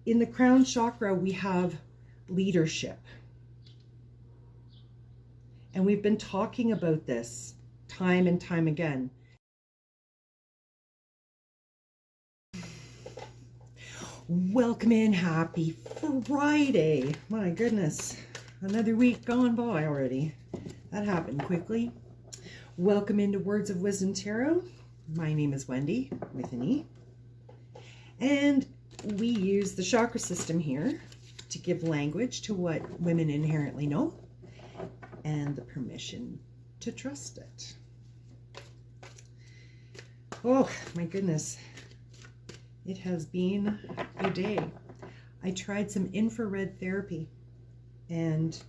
in the crown chakra, we have leadership. And we've been talking about this time and time again. Welcome in. Happy Friday. My goodness. Another week gone by already. That happened quickly. Welcome into Words of Wisdom Tarot. My name is Wendy, with an E. And we use the chakra system here to give language to what women inherently know and the permission to trust it. Oh, my goodness. It has been a day. I tried some infrared therapy and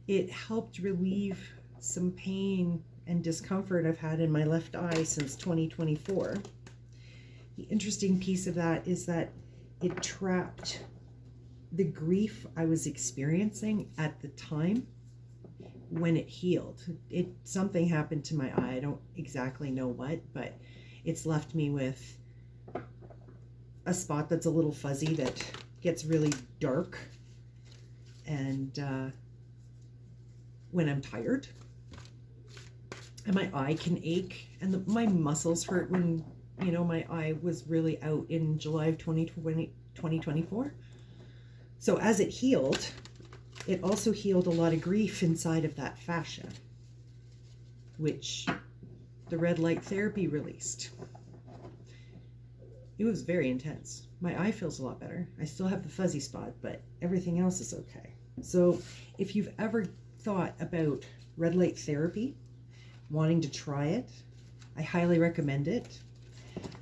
it helped relieve some pain and discomfort I've had in my left eye since 2024. The interesting piece of that is that it trapped the grief I was experiencing at the time when it healed. Something happened to my eye. I don't exactly know what, but it's left me with a spot that's a little fuzzy that gets really dark and when I'm tired, and my eye can ache, and my muscles hurt when, you know, my eye was really out in July of 2024. So as it healed, it also healed a lot of grief inside of that fascia, which the red light therapy released. It was very intense. My eye feels a lot better. I still have the fuzzy spot, but everything else is okay. So if you've ever thought about red light therapy, wanting to try it, I highly recommend it.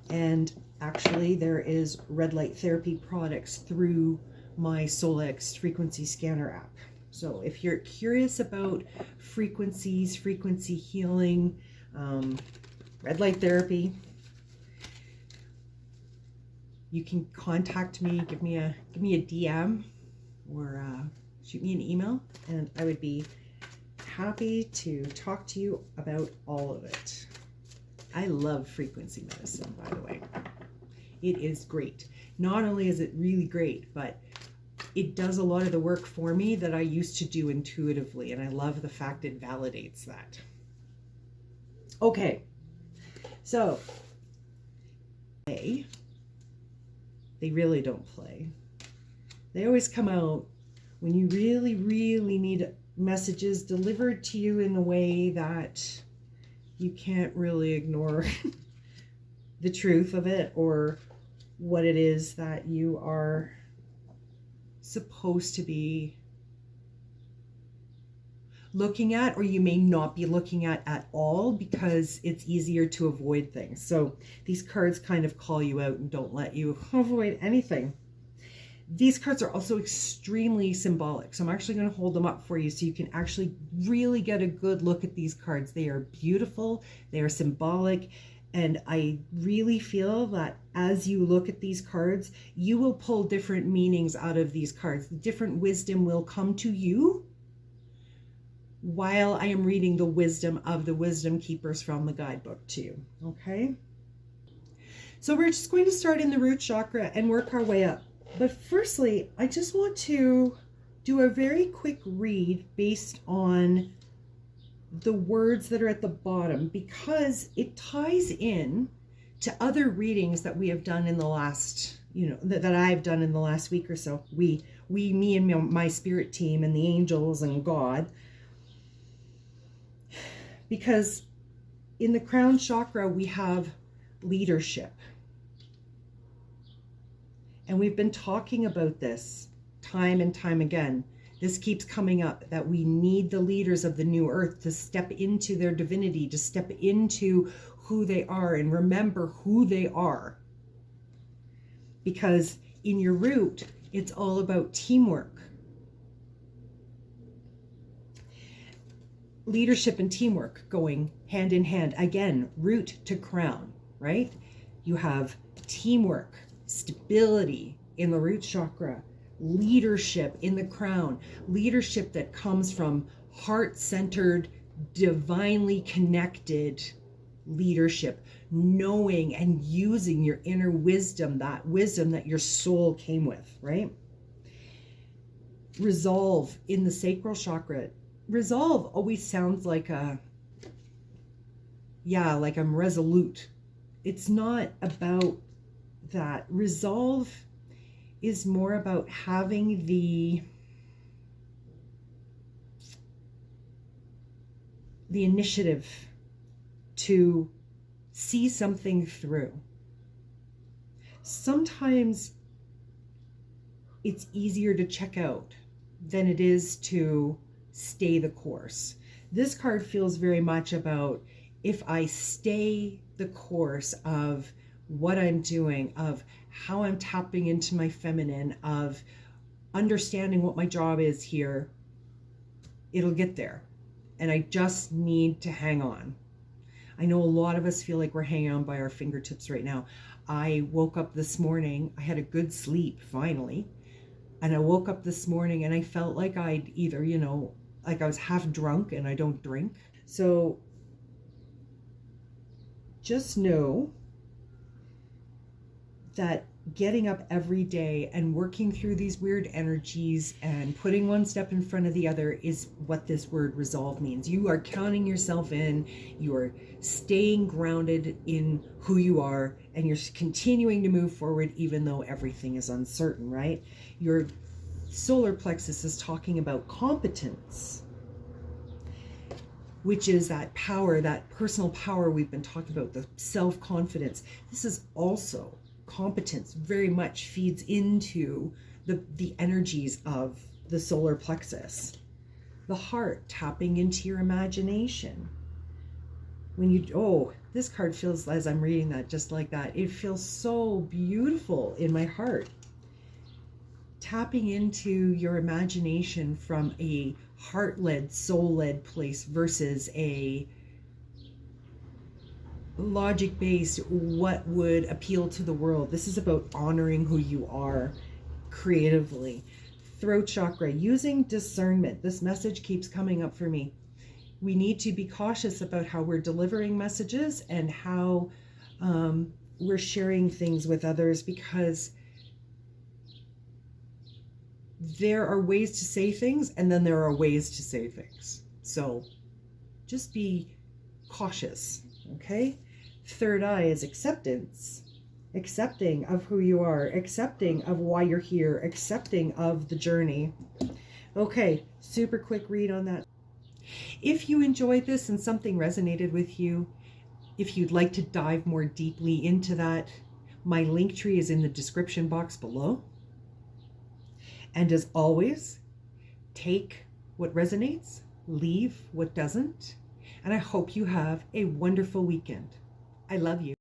And actually there is red light therapy products through my Solex frequency scanner app. So if you're curious about frequencies, frequency healing, red light therapy, you can contact me, give me a DM or shoot me an email, and I would be happy to talk to you about all of it. I love frequency medicine, by the way. It is great. Not only is it really great, but it does a lot of the work for me that I used to do intuitively, and I love the fact it validates that. Okay, so they really don't play. They always come out when you really, really need messages delivered to you in a way that you can't really ignore the truth of it or what it is that you are supposed to be looking at, or you may not be looking at all because it's easier to avoid things. So these cards kind of call you out and don't let you avoid anything. These cards are also extremely symbolic. So I'm actually going to hold them up for you so you can actually really get a good look at these cards. They are beautiful. They are symbolic. And I really feel that as you look at these cards, you will pull different meanings out of these cards. Different wisdom will come to you while I am reading the wisdom of the wisdom keepers from the guidebook to you. Okay? So we're just going to start in the root chakra and work our way up. But firstly, I just want to do a very quick read based on the words that are at the bottom, because it ties in to other readings that we have done in the last, that I've done in the last week or so. Me and my spirit team and the angels and God. Because in the crown chakra, we have leadership. And we've been talking about this time and time again. This keeps coming up, that we need the leaders of the new earth to step into their divinity, to step into who they are and remember who they are. Because in your root, it's all about teamwork. Leadership and teamwork going hand in hand. Again, root to crown, right? You have teamwork, stability in the root chakra, leadership in the crown, leadership that comes from heart-centered, divinely connected leadership, knowing and using your inner wisdom that your soul came with, right? Resolve in the sacral chakra. Resolve always sounds like like I'm resolute. It's not about that. Resolve is more about having the initiative to see something through. Sometimes it's easier to check out than it is to stay the course. This card feels very much about, if I stay the course of what I'm doing, of how I'm tapping into my feminine, of understanding what my job is here, it'll get there. And I just need to hang on. I know a lot of us feel like we're hanging on by our fingertips right now. I woke up this morning, I had a good sleep finally, and I woke up this morning and I felt like I'd either, like I was half drunk, and I don't drink. So just know that getting up every day and working through these weird energies and putting one step in front of the other is what this word resolve means. You are counting yourself in, you are staying grounded in who you are, and you're continuing to move forward even though everything is uncertain, right? Your solar plexus is talking about competence, which is that power, that personal power we've been talking about, the self-confidence. This is also competence, very much feeds into the energies of the solar plexus. The heart, tapping into your imagination. This card feels, as I'm reading that, just like that, it feels so beautiful in my heart. Tapping into your imagination from a heart-led, soul-led place versus a logic-based, what would appeal to the world. This is about honoring who you are creatively. Throat chakra, using discernment. This message keeps coming up for me. We need to be cautious about how we're delivering messages and how we're sharing things with others, because there are ways to say things and then there are ways to say things. So just be cautious, okay? Third eye is acceptance. Accepting of who you are, accepting of why you're here, accepting of the journey. Okay, super quick read on that. If you enjoyed this and something resonated with you, if you'd like to dive more deeply into that, my link tree is in the description box below. And as always, take what resonates, leave what doesn't. And I hope you have a wonderful weekend. I love you.